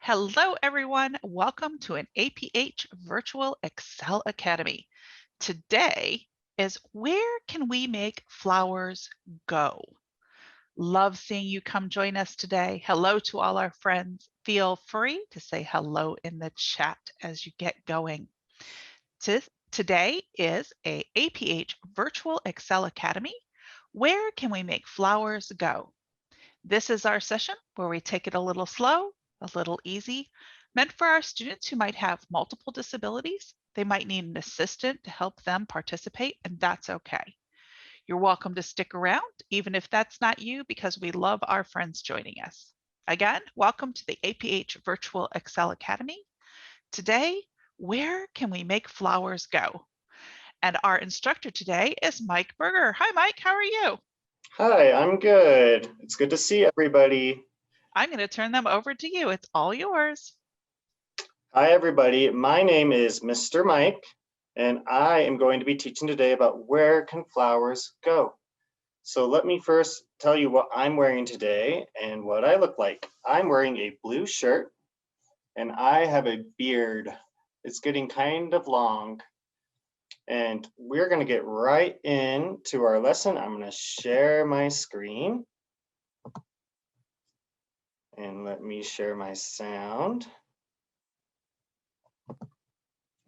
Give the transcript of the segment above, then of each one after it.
Hello, everyone. Welcome to an APH Virtual Excel Academy. Today is Where Can We Make Flowers Go? Love seeing you come join us today. Hello to all our friends. Feel free to say hello in the chat as you get going. Today is a APH Virtual Excel Academy. Where can we make flowers go? This is our session where we take it a little slow, a little easy, meant for our students who might have multiple disabilities. They might need an assistant to help them participate, and that's okay. You're welcome to stick around, even if that's not you, because we love our friends joining us. Again, welcome to the APH Virtual Excel Academy. Today, where can we make flowers go? And our instructor today is Mike Berger. Hi, Mike, how are you? Hi, I'm good. It's good to see everybody. I'm going to turn them over to you. It's all yours. Hi, everybody. My name is Mr. Mike, and I am going to be teaching today about where can flowers go. So let me first tell you what I'm wearing today and what I look like. I'm wearing a blue shirt, and I have a beard. It's getting kind of long. And we're going to get right into our lesson. I'm going to share my screen. And let me share my sound.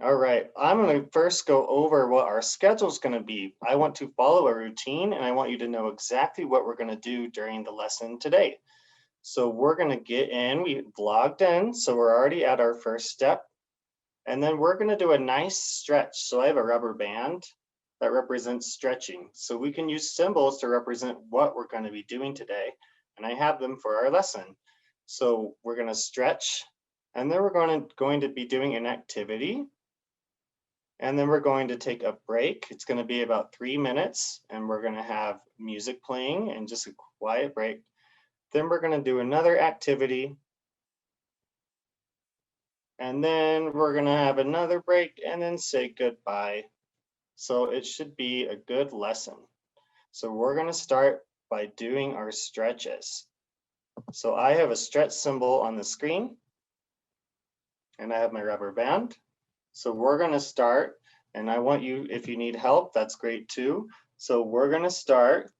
All right, I'm going to first go over what our schedule is going to be. I want to follow a routine, and I want you to know exactly what we're going to do during the lesson today. So we're going to get in, we logged in, so we're already at our first step. And then we're going to do a nice stretch. So I have a rubber band that represents stretching. So we can use symbols to represent what we're going to be doing today. And I have them for our lesson. So we're going to stretch, and then we're going to be doing an activity. And then we're going to take a break. It's going to be about 3 minutes, and we're going to have music playing and just a quiet break. Then we're going to do another activity. And then we're going to have another break and then say goodbye. So it should be a good lesson. So we're going to start by doing our stretches. So I have a stretch symbol on the screen, and I have my rubber band. So we're going to start, and I want you, if you need help, that's great too. So we're going to start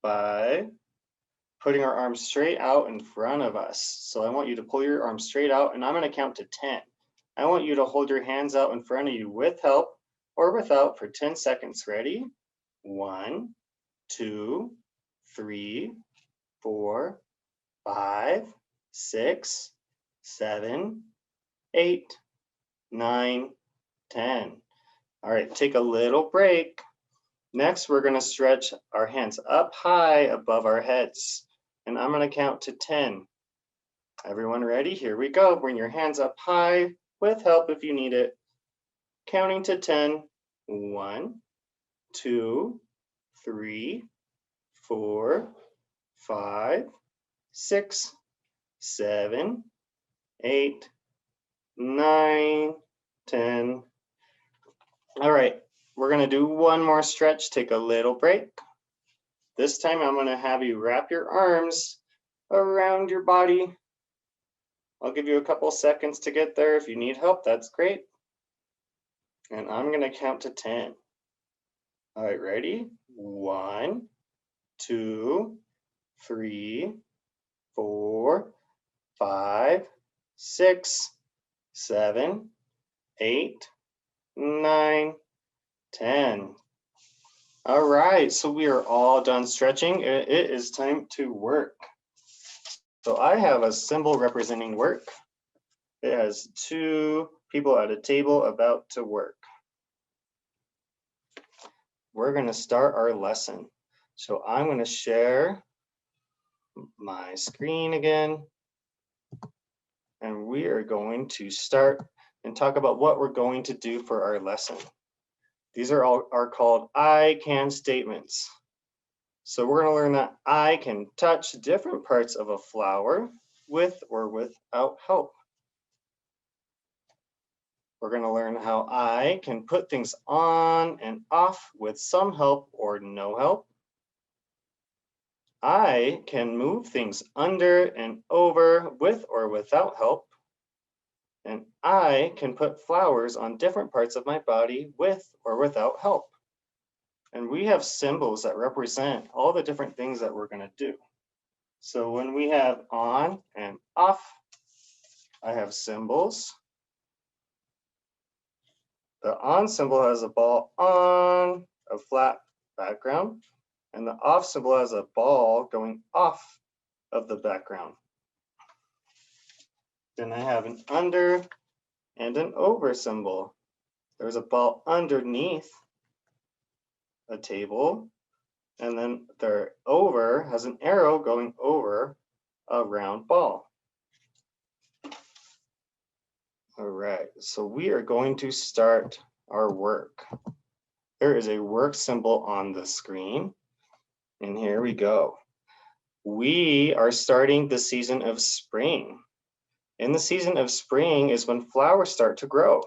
by putting our arms straight out in front of us. So I want you to pull your arms straight out, and I'm going to count to 10. I want you to hold your hands out in front of you with help or without for 10 seconds. Ready? 1, 2, 3, 4, 5, 6, 7, 8, 9, 10. All right, take a little break. Next, we're going to stretch our hands up high above our heads. And I'm going to count to 10. Everyone ready? Here we go. Bring your hands up high with help if you need it. Counting to 10. 1, 2, 3, 4, 5, 6, 7, 8, 9, 10. All right, we're going to do one more stretch. Take a little break. This time I'm going to have you wrap your arms around your body. I'll give you a couple seconds to get there. If you need help, that's great. And I'm going to count to 10. All right, ready? 1, 2, 3, 4, 5, 6, 7, 8, 9, 10. All right, so we are all done stretching. It is time to work. So I have a symbol representing work. It has 2 people at a table about to work. We're going to start our lesson. So I'm going to share my screen again. And we are going to start and talk about what we're going to do for our lesson. These are called I can statements. So we're going to learn that I can touch different parts of a flower with or without help. We're going to learn how I can put things on and off with some help or no help. I can move things under and over with or without help. And I can put flowers on different parts of my body with or without help. And we have symbols that represent all the different things that we're going to do. So when we have on and off, I have symbols. The on symbol has a ball on a flat background, and the off symbol has a ball going off of the background. Then I have an under and an over symbol. There's a ball underneath a table, and then the over has an arrow going over a round ball. All right, so we are going to start our work. There is a work symbol on the screen, and here we go. We are starting the season of spring. In the season of spring is when flowers start to grow.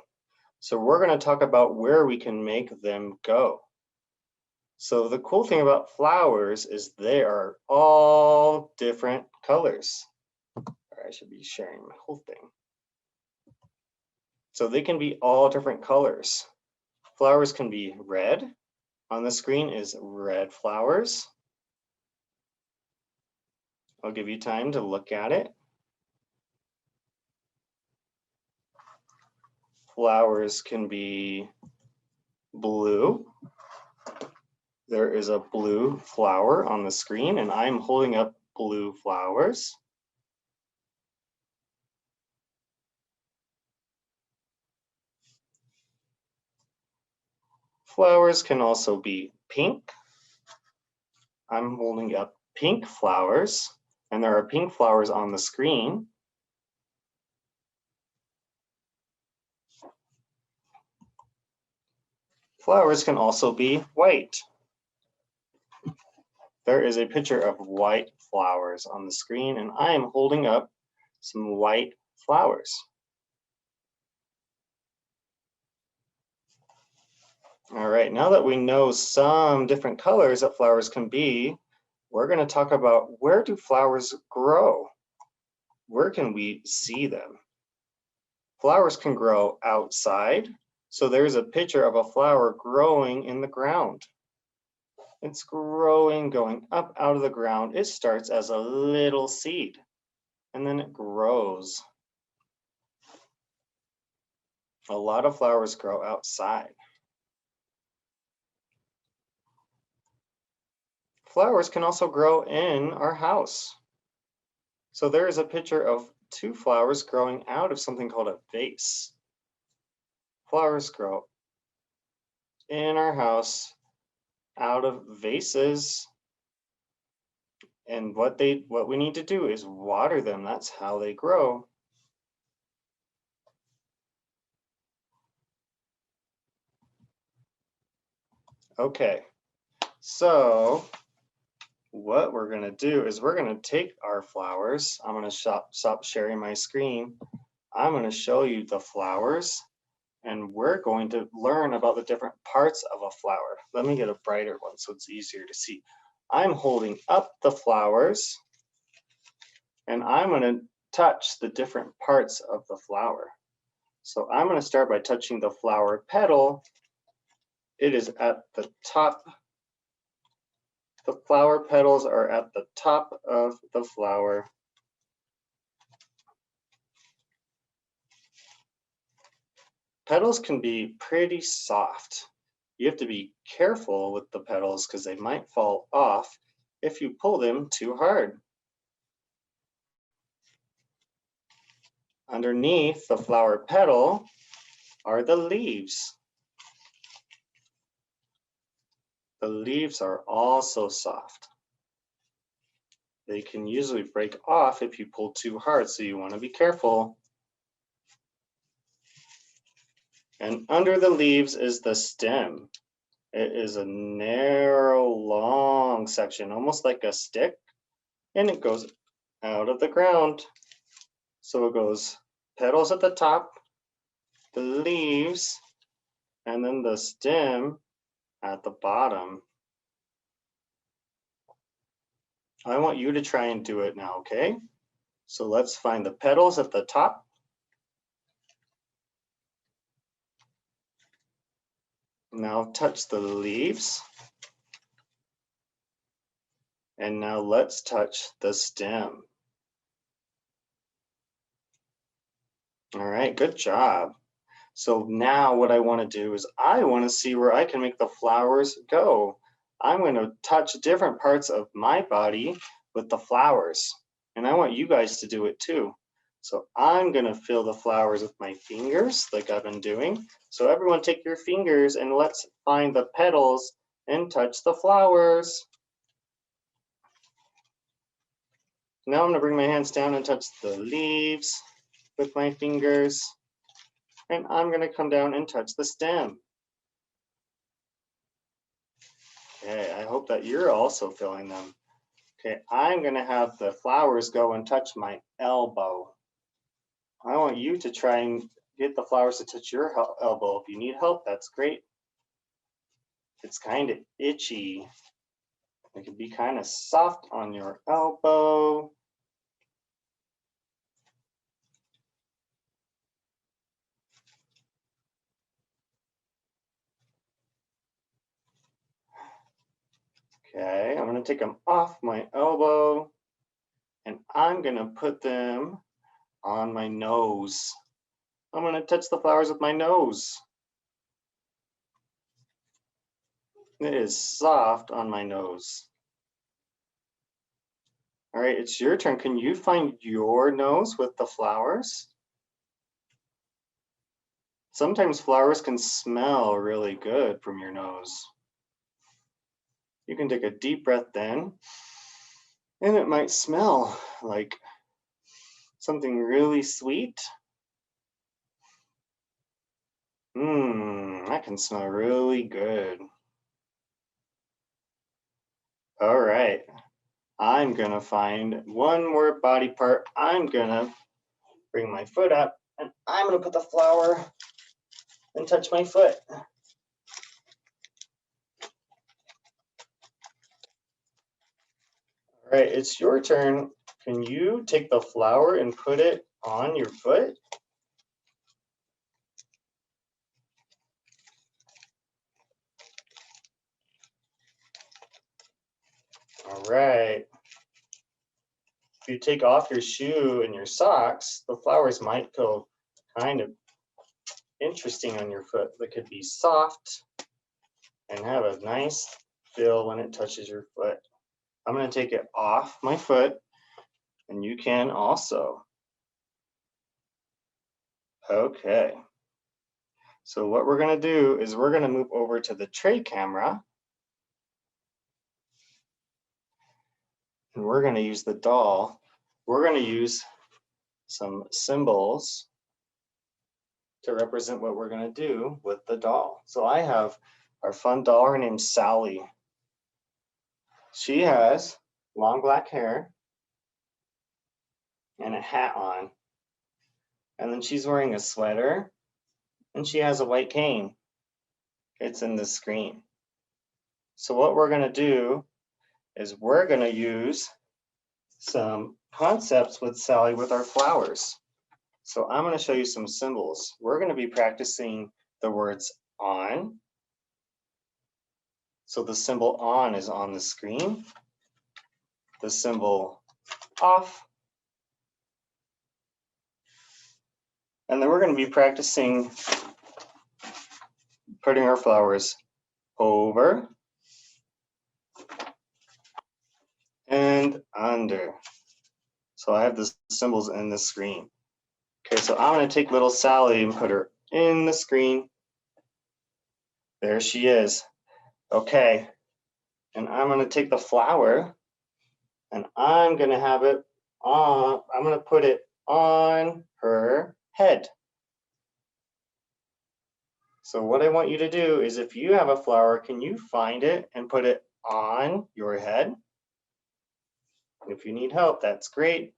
So we're going to talk about where we can make them go. So the cool thing about flowers is they are all different colors. I should be sharing my whole thing. So they can be all different colors. Flowers can be red. On the screen is red flowers. I'll give you time to look at it. Flowers can be blue. There is a blue flower on the screen, and I'm holding up blue flowers. Flowers can also be pink. I'm holding up pink flowers, and there are pink flowers on the screen. Flowers can also be white. There is a picture of white flowers on the screen, and I am holding up some white flowers. All right, now that we know some different colors that flowers can be, we're going to talk about where do flowers grow? Where can we see them? Flowers can grow outside. So there's a picture of a flower growing in the ground. It's growing, going up out of the ground. It starts as a little seed, and then it grows. A lot of flowers grow outside. Flowers can also grow in our house. So there is a picture of two flowers growing out of something called a vase. Flowers grow in our house out of vases. And what we need to do is water them. That's how they grow. Okay, so what we're going to do is we're going to take our flowers. I'm going to stop sharing my screen. I'm going to show you the flowers, and we're going to learn about the different parts of a flower. Let me get a brighter one so it's easier to see. I'm holding up the flowers, and I'm going to touch the different parts of the flower. So I'm going to start by touching the flower petal. It is at the top. The flower petals are at the top of the flower. Petals can be pretty soft. You have to be careful with the petals because they might fall off if you pull them too hard. Underneath the flower petal are the leaves. The leaves are also soft. They can usually break off if you pull too hard, so you want to be careful. And under the leaves is the stem. It is a narrow, long section, almost like a stick, and it goes out of the ground. So it goes petals at the top, the leaves, and then the stem at the bottom. I want you to try and do it now, okay? So let's find the petals at the top. Now touch the leaves. And now let's touch the stem. All right, good job. So now what I want to do is I want to see where I can make the flowers go. I'm going to touch different parts of my body with the flowers. And I want you guys to do it too. So I'm going to fill the flowers with my fingers like I've been doing. So everyone take your fingers and let's find the petals and touch the flowers. Now I'm going to bring my hands down and touch the leaves with my fingers. And I'm going to come down and touch the stem. Okay, I hope that you're also feeling them. Okay, I'm going to have the flowers go and touch my elbow. I want you to try and get the flowers to touch your elbow. If you need help, that's great. It's kind of itchy. It can be kind of soft on your elbow. Okay, I'm going to take them off my elbow and I'm going to put them on my nose. I'm going to touch the flowers with my nose. It is soft on my nose. All right, it's your turn. Can you find your nose with the flowers? Sometimes flowers can smell really good from your nose. You can take a deep breath then, and it might smell like something really sweet. That can smell really good. All right, I'm gonna find one more body part. I'm gonna bring my foot up, and I'm gonna put the flower and touch my foot. All right, it's your turn. Can you take the flower and put it on your foot? All right. If you take off your shoe and your socks, the flowers might feel kind of interesting on your foot. They could be soft and have a nice feel when it touches your foot. I'm going to take it off my foot, and you can also. Okay. So what we're going to do is we're going to move over to the tray camera, and we're going to use the doll. We're going to use some symbols to represent what we're going to do with the doll. So I have our fun doll. Her name's Sally. She has long black hair and a hat on. And then she's wearing a sweater and she has a white cane. It's in the screen. So what we're going to do is we're going to use some concepts with Sally with our flowers. So I'm going to show you some symbols. We're going to be practicing the words on. So the symbol on is on the screen. The symbol off. And then we're going to be practicing putting our flowers over and under. So I have the symbols in the screen. Okay, so I'm going to take little Sally and put her in the screen. There she is. Okay, and I'm going to take the flower and I'm going to have it on, I'm going to put it on her head. So what I want you to do is if you have a flower, can you find it and put it on your head? If you need help, that's great.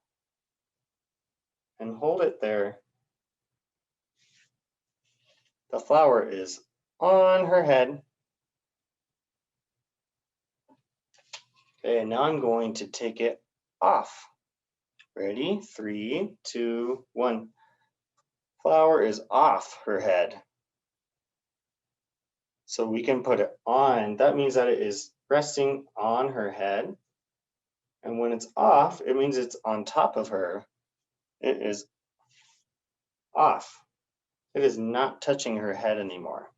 And hold it there. The flower is on her head. Okay, now I'm going to take it off. Ready? 3, 2, 1. Flower is off her head. So we can put it on. That means that it is resting on her head. And when it's off, it means it's on top of her. It is off. It is not touching her head anymore.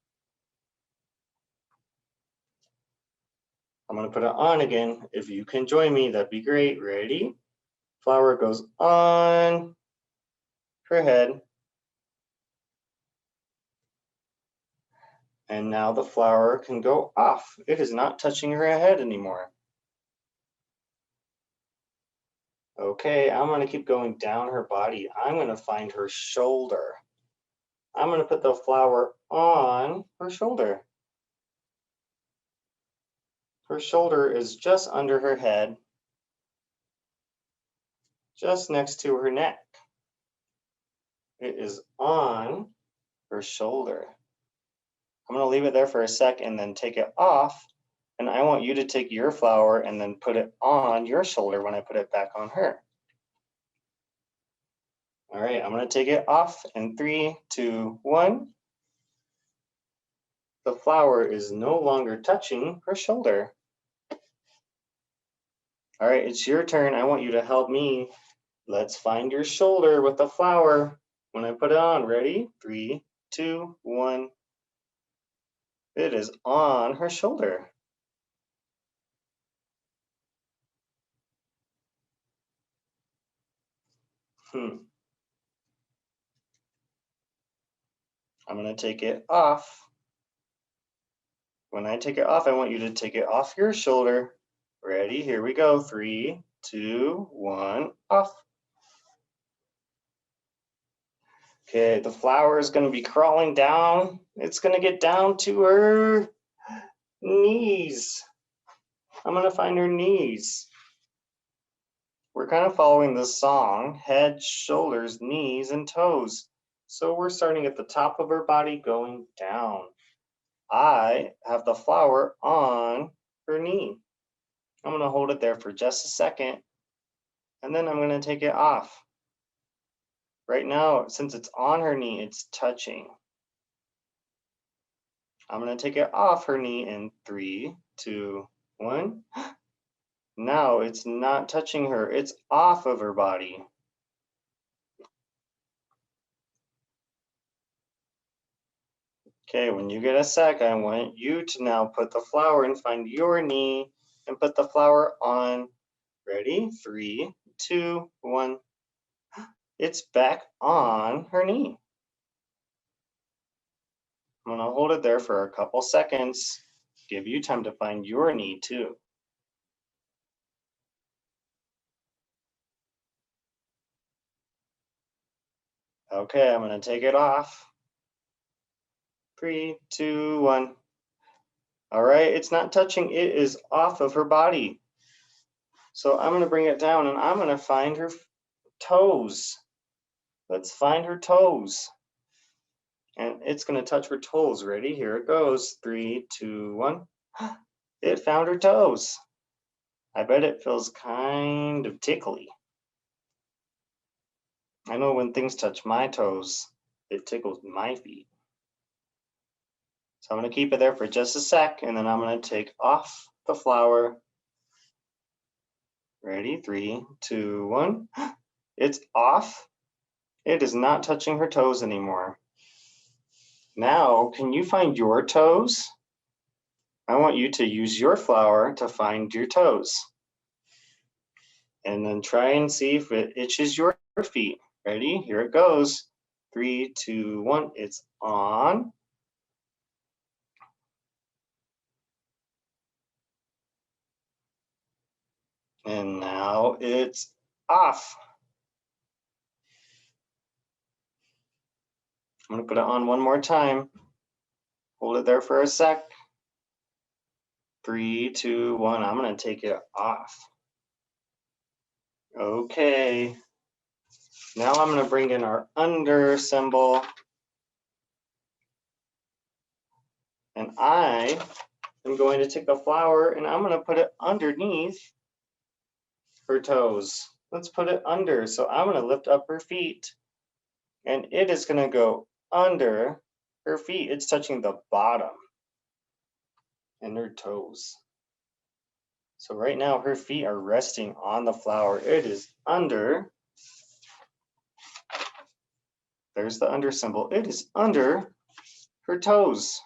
I'm going to put it on again. If you can join me, that'd be great. Ready? Flower goes on her head. And now the flower can go off. It is not touching her head anymore. Okay, I'm going to keep going down her body. I'm going to find her shoulder. I'm going to put the flower on her shoulder. Her shoulder is just under her head, just next to her neck. It is on her shoulder. I'm going to leave it there for a sec and then take it off. And I want you to take your flower and then put it on your shoulder when I put it back on her. All right, I'm going to take it off in 3, 2, 1. The flower is no longer touching her shoulder. All right, it's your turn. I want you to help me. Let's find your shoulder with the flower when I put it on. Ready? 3, 2, 1. It is on her shoulder. I'm going to take it off. When I take it off, I want you to take it off your shoulder. Ready? Here we go. 3, 2, 1, off. Okay, the flower is going to be crawling down. It's going to get down to her knees. I'm going to find her knees. We're kind of following the song, head, shoulders, knees, and toes. So we're starting at the top of her body going down. I have the flower on her knee. I'm going to hold it there for just a second, and then I'm going to take it off. Right now, since it's on her knee, it's touching. I'm going to take it off her knee in 3, 2, 1. Now it's not touching her. It's off of her body. Okay, when you get a sec, I want you to now put the flower and find your knee and put the flower on. Ready? 3, 2, 1. It's back on her knee. I'm going to hold it there for a couple seconds. Give you time to find your knee too. Okay, I'm going to take it off. 3, 2, 1. All right, it's not touching. It is off of her body. So I'm going to bring it down and I'm going to find her toes. Let's find her toes. And it's going to touch her toes. Ready? Here it goes. 3, 2, 1. It found her toes. I bet it feels kind of tickly. I know when things touch my toes, it tickles my feet. So I'm going to keep it there for just a sec, and then I'm going to take off the flower. Ready? 3, 2, 1. It's off. It is not touching her toes anymore. Now, can you find your toes? I want you to use your flower to find your toes. And then try and see if it itches your feet. Ready? Here it goes. 3, 2, 1. It's on. And now it's off. I'm going to put it on one more time. Hold it there for a sec. 3, 2, 1. I'm going to take it off. Okay. Now I'm going to bring in our under symbol. And I am going to take the flower and I'm going to put it underneath her toes. Let's put it under. So I'm going to lift up her feet and it is going to go under her feet. It's touching the bottom. and her toes. So right now her feet are resting on the flower. It is under, there's the under symbol. It is under her toes.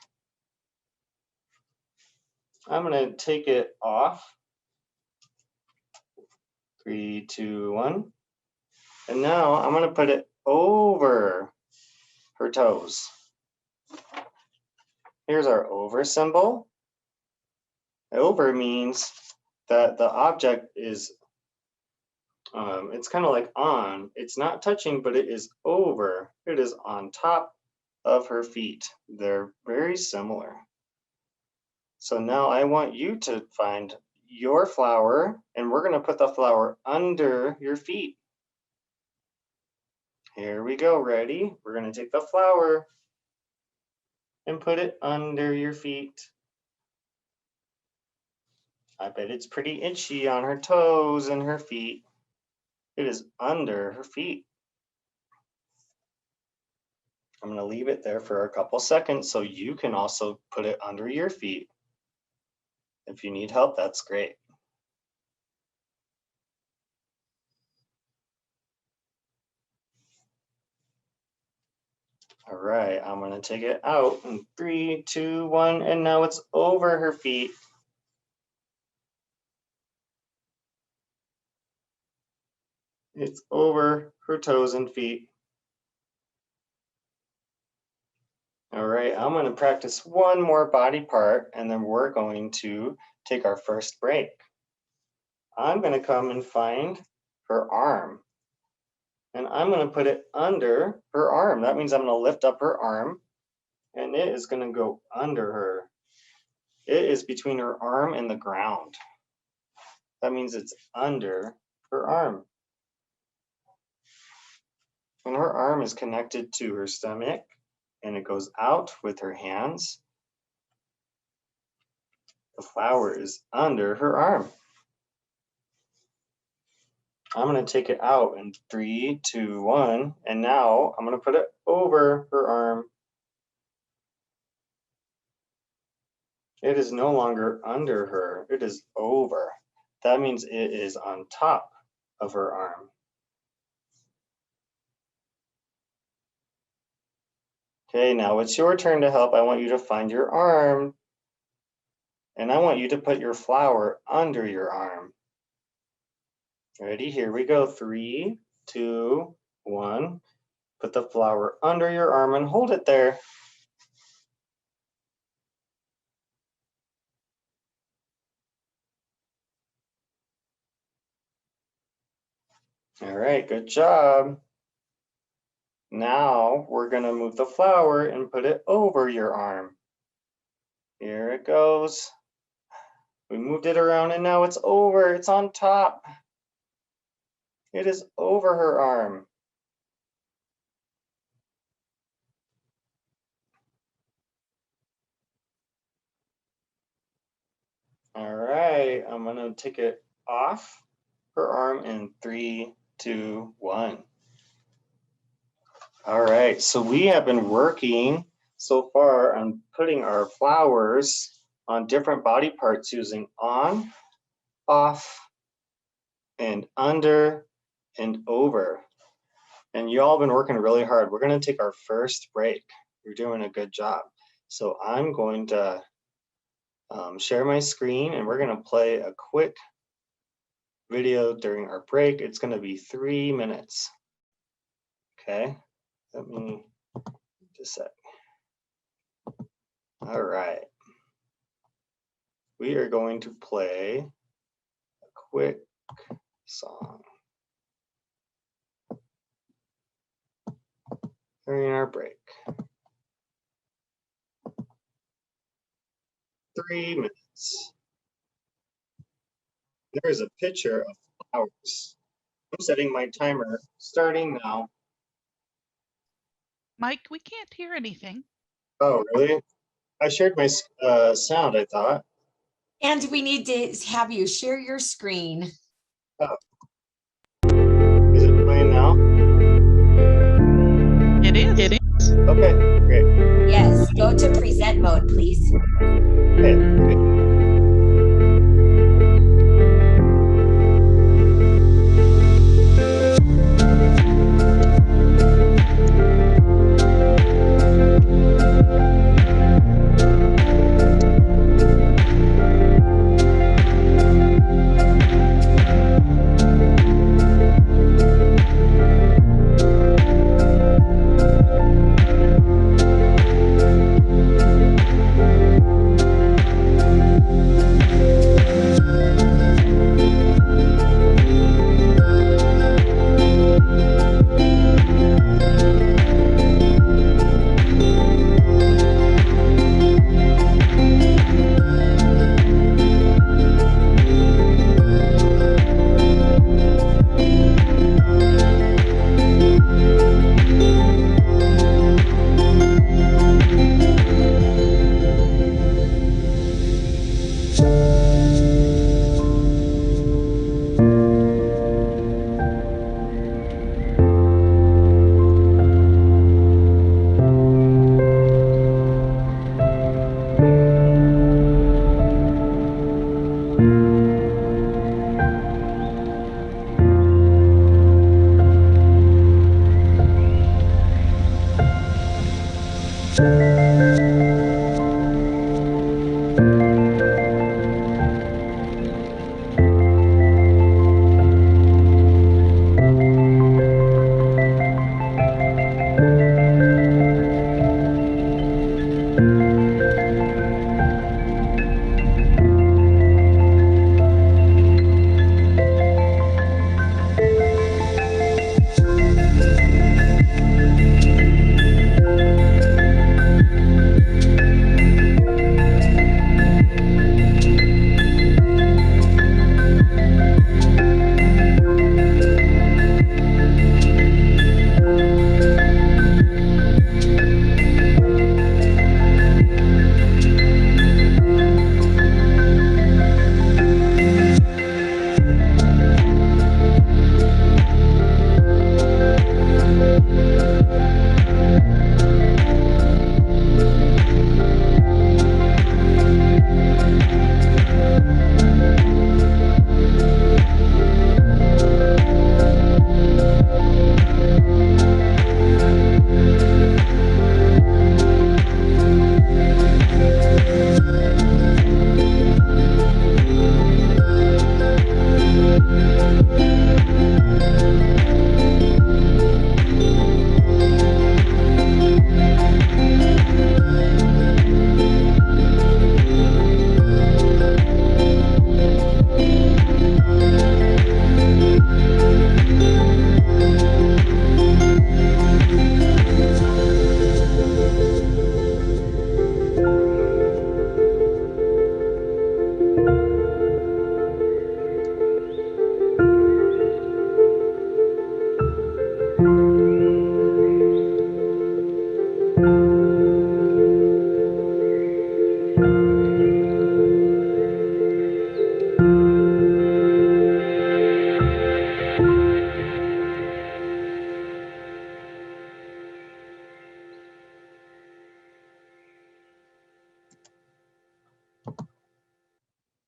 I'm going to take it off. 3, 2, 1. And now I'm going to put it over her toes. Here's our over symbol. Over means that the object is, it's kind of like on. It's not touching, but it is over. It is on top of her feet. They're very similar. So now I want you to find your flower, and we're going to put the flower under your feet. Here we go. Ready? We're going to take the flower and put it under your feet. I bet it's pretty itchy on her toes and her feet. It is under her feet. I'm going to leave it there for a couple seconds so you can also put it under your feet. If you need help, that's great. All right, I'm going to take it out in 3, 2, 1, and now it's over her feet. It's over her toes and feet. All right, I'm going to practice one more body part, and then we're going to take our first break. I'm going to come and find her arm, and I'm going to put it under her arm. That means I'm going to lift up her arm, and it is going to go under her. It is between her arm and the ground. That means it's under her arm. And her arm is connected to her stomach, and it goes out with her hands. The flower is under her arm. I'm going to take it out in 3, 2, 1, and now I'm going to put it over her arm. It is no longer under her, it is over. That means it is on top of her arm. Okay, now it's your turn to help. I want you to find your arm, and I want you to put your flower under your arm. Ready? Here we go. 3, 2, 1. Put the flower under your arm and hold it there. All right, good job. Now we're going to move the flower and put it over your arm. Here it goes. We moved it around and now it's over. It's on top. It is over her arm. All right, I'm going to take it off her arm in 3, 2, 1. All right, so we have been working so far on putting our flowers on different body parts using on, off, and under, and over. And you all have been working really hard. We're going to take our first break. You're doing a good job. So I'm going to share my screen, and we're going to play a quick video during our break. It's going to be 3 minutes. Okay, let me just a sec. All right. We are going to play a quick song during our break. 3 minutes. There is a picture of flowers. I'm setting my timer starting now. Mike, we can't hear anything. Oh, really? I shared my sound, I thought. And we need to have you share your screen. Oh. Is it playing now? It is. Okay, great. Yes, go to present event mode, please. Okay.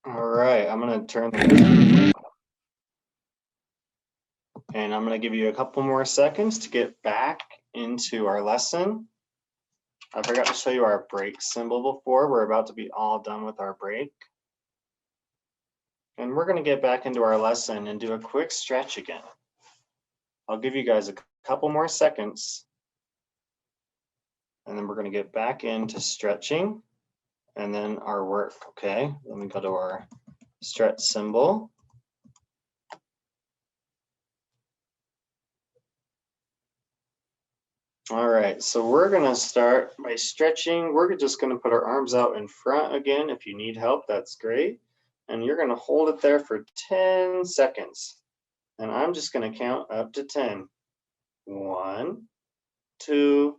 All right, I'm going to turn the music off. And I'm going to give you a couple more seconds to get back into our lesson. I forgot to show you our break symbol before. We're about to be all done with our break. And we're going to get back into our lesson and do a quick stretch again. I'll give you guys a couple more seconds. And then we're going to get back into stretching and then our work, okay? Let me go to our stretch symbol. All right, so we're gonna start by stretching. We're just gonna put our arms out in front again. If you need help, that's great. And you're gonna hold it there for 10 seconds. And I'm just gonna count up to 10. 1, 2,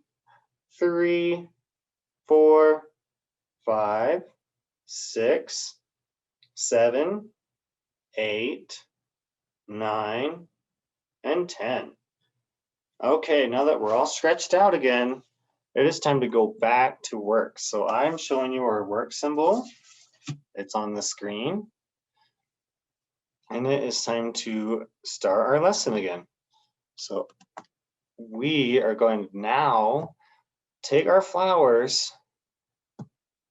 3, 4, 5, 6, 7, 8, 9, and 10. Okay, now that we're all stretched out again, it is time to go back to work. So I'm showing you our work symbol. It's on the screen. And it is time to start our lesson again. So we are going to now take our flowers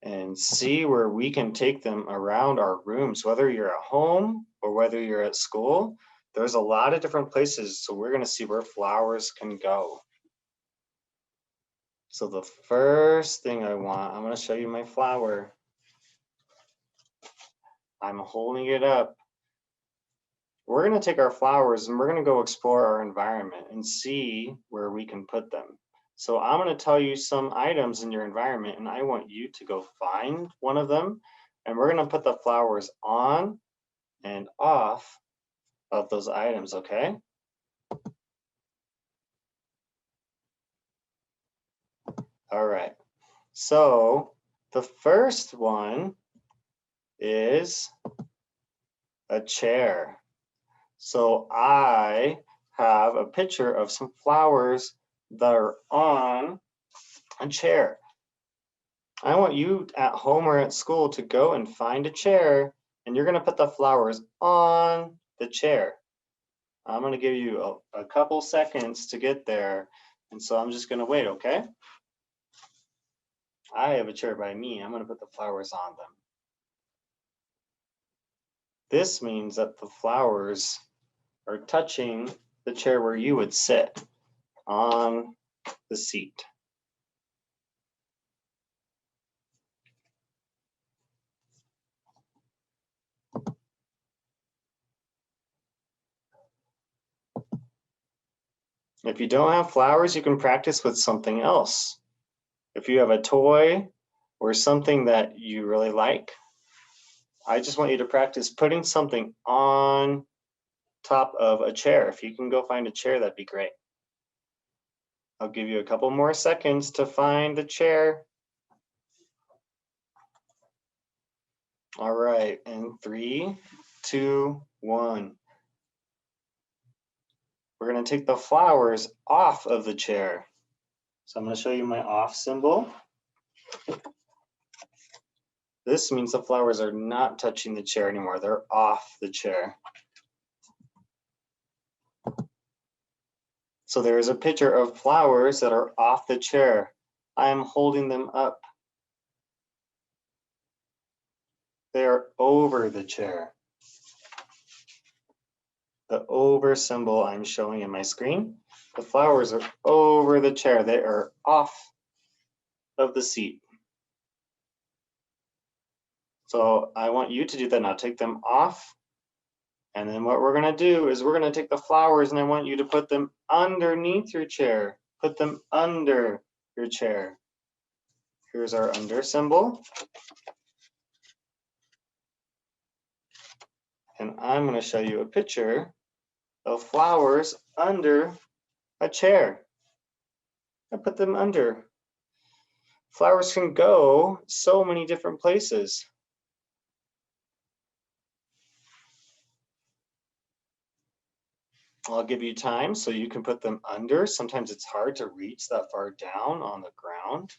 and see where we can take them around our rooms, whether you're at home or whether you're at school. There's a lot of different places, so we're going to see where flowers can go. So the first thing I'm going to show you my flower. I'm holding it up. We're going to take our flowers and we're going to go explore our environment and see where we can put them. So I'm going to tell you some items in your environment and I want you to go find one of them, and we're going to put the flowers on and off of those items, okay? All right. So the first one is a chair. So I have a picture of some flowers that are on a chair. I want you at home or at school to go and find a chair, and you're going to put the flowers on the chair. I'm going to give you a couple seconds to get there, and so I'm just going to wait, okay? I have a chair by me. I'm going to put the flowers on them. This means that the flowers are touching the chair where you would sit on the seat. If you don't have flowers, you can practice with something else. If you have a toy or something that you really like, I just want you to practice putting something on top of a chair. If you can go find a chair, that'd be great. I'll give you a couple more seconds to find the chair. All right, in 3, 2, 1. We're going to take the flowers off of the chair. So I'm going to show you my off symbol. This means the flowers are not touching the chair anymore. They're off the chair. So there is a picture of flowers that are off the chair. I am holding them up. They are over the chair. The over symbol I'm showing in my screen. The flowers are over the chair. They are off of the seat. So I want you to do that now. Take them off. And then what we're going to do is we're going to take the flowers and I want you to put them underneath your chair. Put them under your chair. Here's our under symbol. And I'm going to show you a picture of flowers under a chair. I put them under. Flowers can go so many different places. I'll give you time so you can put them under. Sometimes it's hard to reach that far down on the ground.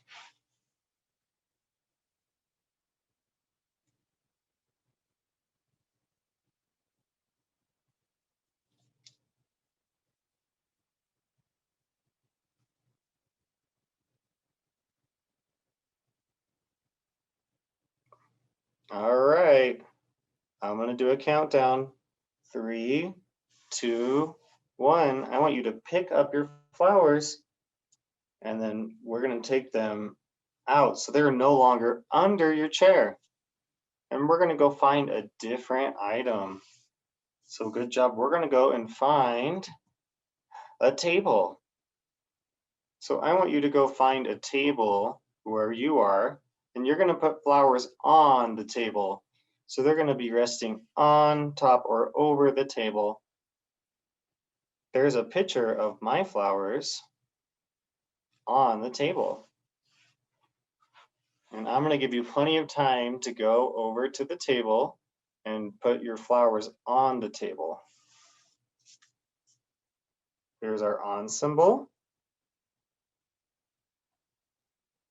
All right, I'm going to do a countdown. 3, 2, 1. I want you to pick up your flowers and then we're going to take them out so they're no longer under your chair. And we're going to go find a different item. So good job. We're going to go and find a table. So I want you to go find a table where you are, and you're going to put flowers on the table. So they're going to be resting on top or over the table. There's a picture of my flowers on the table. And I'm going to give you plenty of time to go over to the table and put your flowers on the table. Here's our on symbol.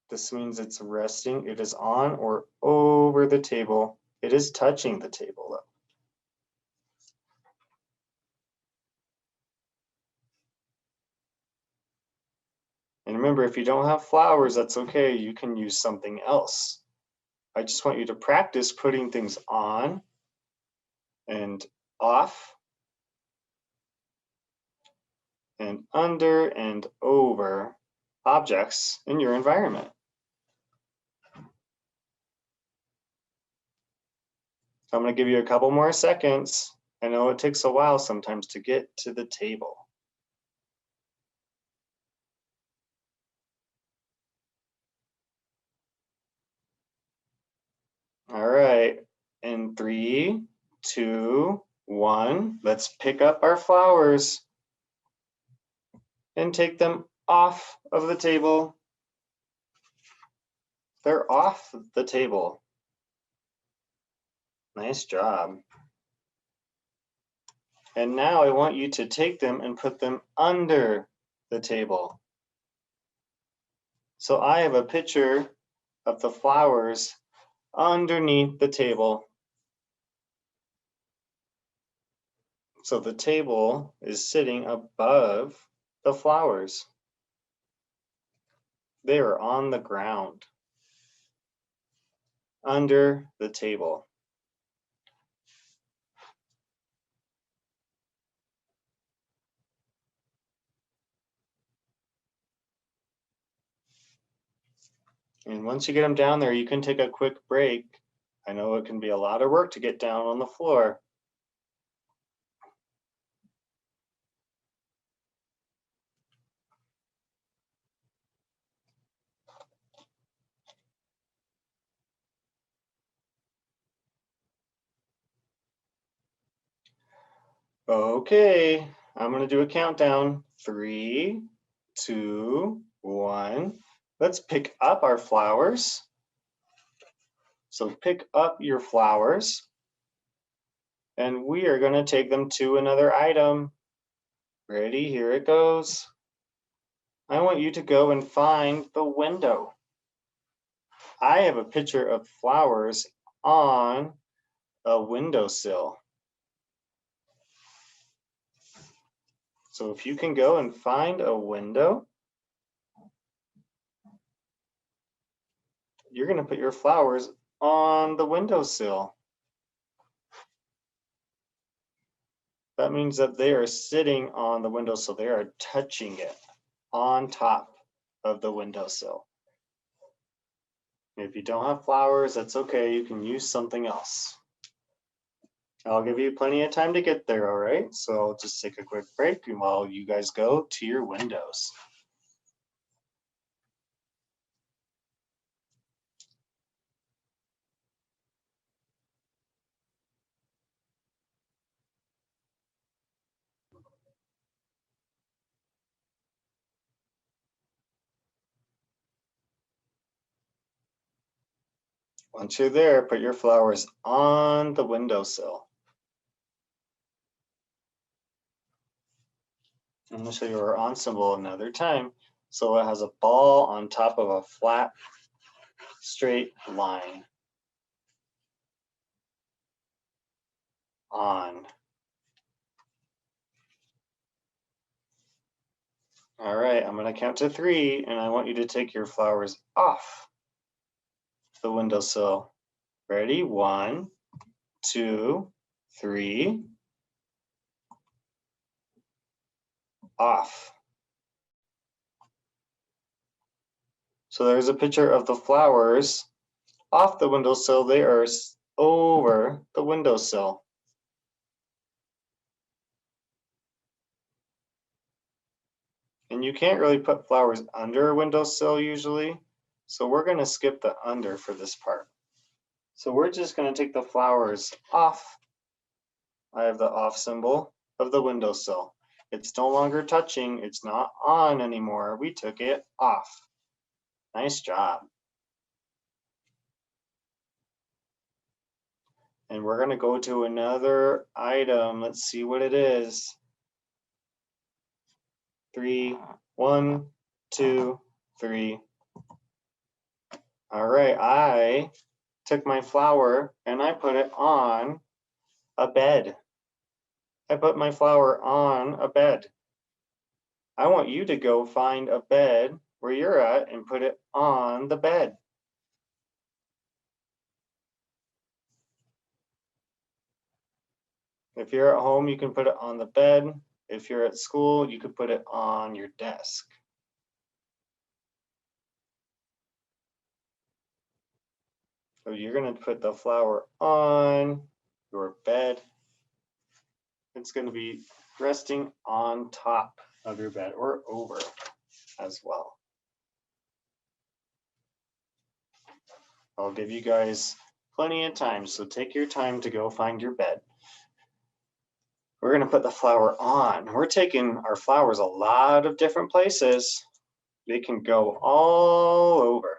This means it's resting. It is on or over the table. It is touching the table though. And remember, if you don't have flowers, that's okay. You can use something else. I just want you to practice putting things on and off and under and over objects in your environment. I'm going to give you a couple more seconds. I know it takes a while sometimes to get to the table. All right, in 3, 2, 1, let's pick up our flowers and take them off of the table. They're off the table. Nice job. And now I want you to take them and put them under the table. So I have a picture of the flowers underneath the table. So the table is sitting above the flowers. They are on the ground, under the table. And once you get them down there, you can take a quick break. I know it can be a lot of work to get down on the floor. Okay, I'm gonna do a countdown. 3, 2, 1. Let's pick up our flowers. So pick up your flowers. And we are gonna take them to another item. Ready, here it goes. I want you to go and find the window. I have a picture of flowers on a windowsill. So if you can go and find a window, you're going to put your flowers on the windowsill. That means that they are sitting on the windowsill. They are touching it on top of the windowsill. If you don't have flowers, that's okay. You can use something else. I'll give you plenty of time to get there, all right? So I'll just take a quick break while you guys go to your windows. Once you're there, put your flowers on the windowsill. I'm going to show you our on symbol another time. So it has a ball on top of a flat, straight line. On. All right, I'm going to count to 3, and I want you to take your flowers off the windowsill. Ready? 1, 2, 3. Off. So there's a picture of the flowers off the windowsill. They are over the windowsill. And you can't really put flowers under a windowsill usually. So we're going to skip the under for this part. So we're just going to take the flowers off. I have the off symbol of the windowsill. It's no longer touching. It's not on anymore. We took it off. Nice job. And we're going to go to another item. Let's see what it is. 3, 1, 2, 3. All right, I took my flower and I put it on a bed. I put my flower on a bed. I want you to go find a bed where you're at and put it on the bed. If you're at home, you can put it on the bed. If you're at school, you could put it on your desk. So you're going to put the flower on your bed. It's going to be resting on top of your bed or over as well. I'll give you guys plenty of time, so take your time to go find your bed. We're going to put the flower on. We're taking our flowers a lot of different places. They can go all over.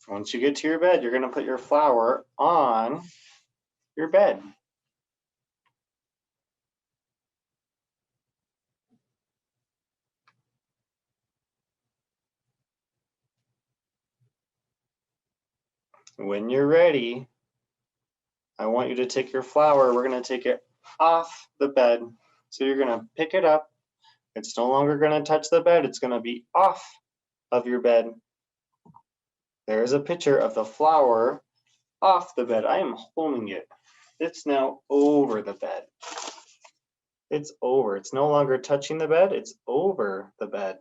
Once you get to your bed, you're going to put your flower on your bed. When you're ready, I want you to take your flower. We're going to take it off the bed. So you're going to pick it up. It's no longer going to touch the bed. It's going to be off of your bed. There is a picture of the flower off the bed. I am holding it. It's now over the bed. It's over. It's no longer touching the bed. It's over the bed.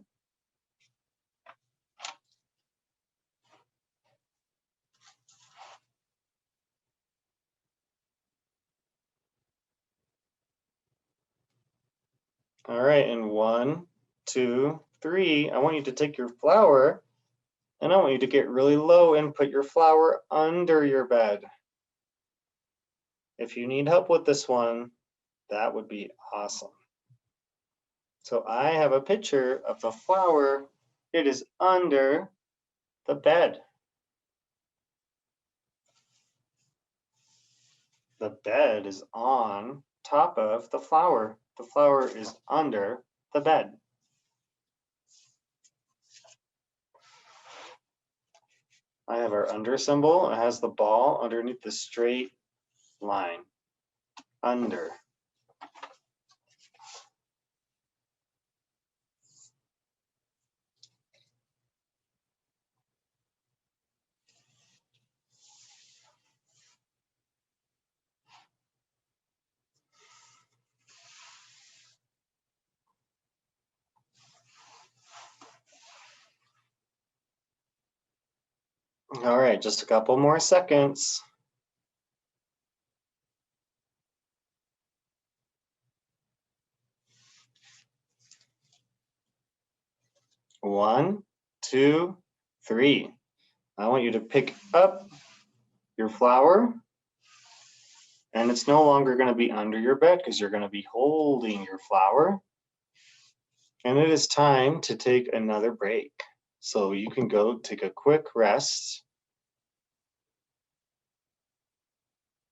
All right, and 1, 2, 3. I want you to take your flower and I want you to get really low and put your flower under your bed. If you need help with this one, that would be awesome. So I have a picture of the flower. It is under the bed. The bed is on top of the flower. The flower is under the bed. I have our under symbol. It has the ball underneath the straight line. Under. All right, just a couple more seconds. One, two, three. I want you to pick up your flower, and it's no longer going to be under your bed because you're going to be holding your flower. And it is time to take another break. So you can go take a quick rest.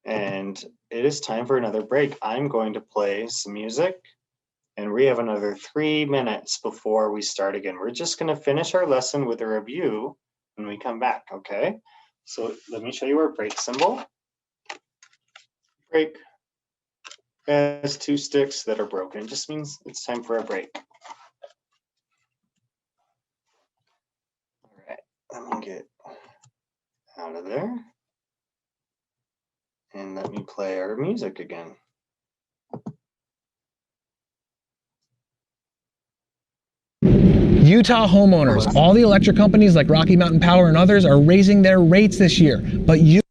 And it is time for another break. I'm going to play some music, and we have another 3 minutes before we start again. We're just going to finish our lesson with a review when we come back, okay? So let me show you our break symbol. Break has 2 sticks that are broken. It just means it's time for a break. All right, let me get out of there. And let me play our music again. Utah homeowners, all the electric companies like Rocky Mountain Power and others are raising their rates this year, but you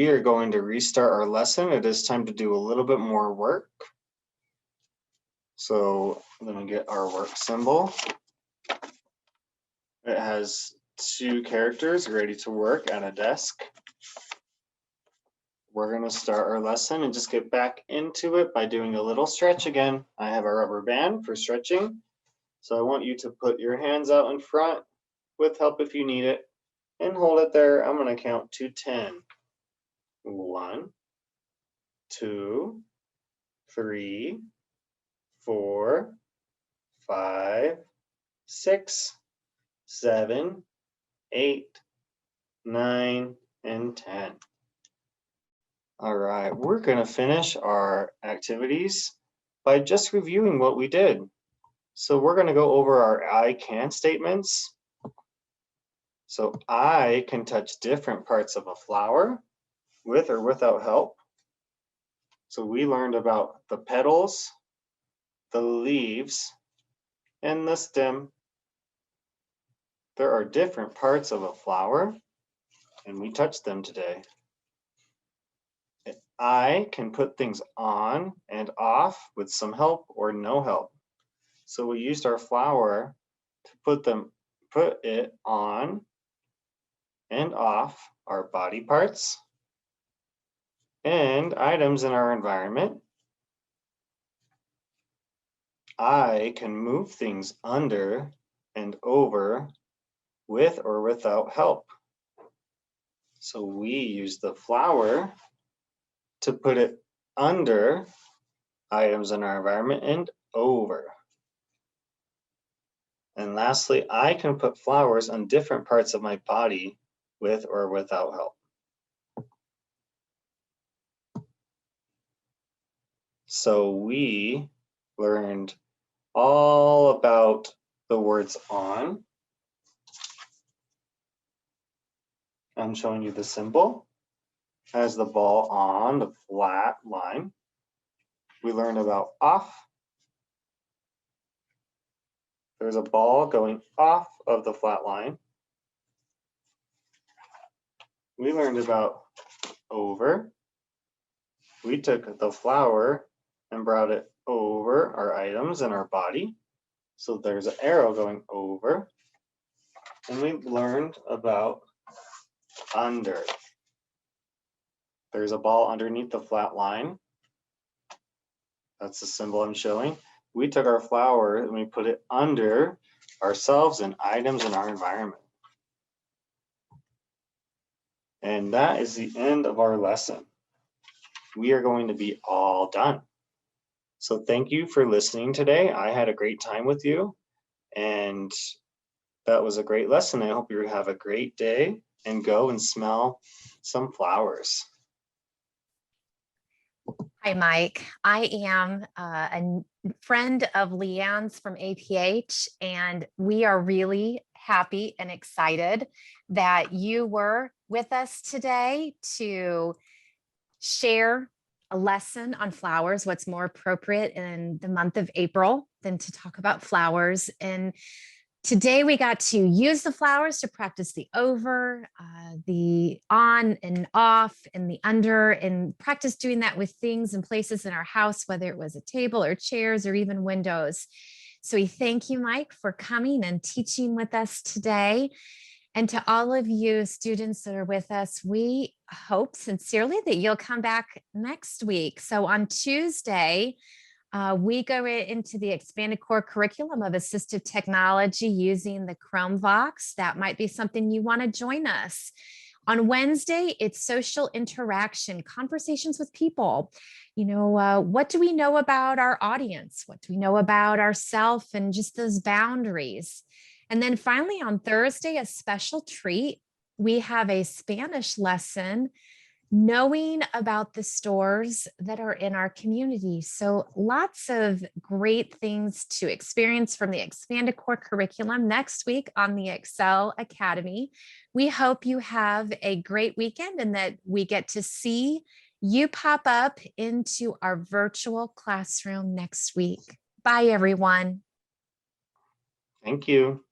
we are going to restart our lesson. It is time to do a little bit more work. So let me get our work symbol. It has 2 characters ready to work at a desk. We're going to start our lesson and just get back into it by doing a little stretch again. I have a rubber band for stretching. So I want you to put your hands out in front with help if you need it and hold it there. I'm going to count to 10. 1, 2, 3, 4, 5, 6, 7, 8, 9, and 10. All right, we're going to finish our activities by just reviewing what we did. So we're going to go over our I can statements. So I can touch different parts of a flower with or without help. So we learned about the petals, the leaves, and the stem. There are different parts of a flower, and we touched them today. I can put things on and off with some help or no help. So we used our flower to put it on and off our body parts and items in our environment. I can move things under and over with or without help. So we use the flower to put it under items in our environment and over. And lastly, I can put flowers on different parts of my body with or without help. So we learned all about the words on. I'm showing you the symbol. Has the ball on the flat line. We learned about off. There's a ball going off of the flat line. We learned about over. We took the flower and brought it over our items in our body. So there's an arrow going over. And we learned about under. There's a ball underneath the flat line. That's the symbol I'm showing. We took our flower and we put it under ourselves and items in our environment. And that is the end of our lesson. We are going to be all done. So thank you for listening today. I had a great time with you, and that was a great lesson. I hope you have a great day and go and smell some flowers. Hi, Mike. I am a friend of Leanne's from APH, and we are really happy and excited that you were with us today to share a lesson on flowers. What's more appropriate in the month of April than to talk about flowers? And today we got to use the flowers to practice the over, the on and off, and the under, and practice doing that with things and places in our house, whether it was a table or chairs or even windows. So we thank you, Mike, for coming and teaching with us today. And to all of you students that are with us, we hope sincerely that you'll come back next week. So on Tuesday, we go into the expanded core curriculum of assistive technology using the Chromebox. That might be something you want to join us. On Wednesday, it's social interaction, conversations with people. You know, what do we know about our audience? What do we know about ourselves and just those boundaries? And then finally on Thursday, a special treat. We have a Spanish lesson, knowing about the stores that are in our community. So lots of great things to experience from the expanded core curriculum next week on the Excel Academy. We hope you have a great weekend and that we get to see you pop up into our virtual classroom next week. Bye, everyone. Thank you.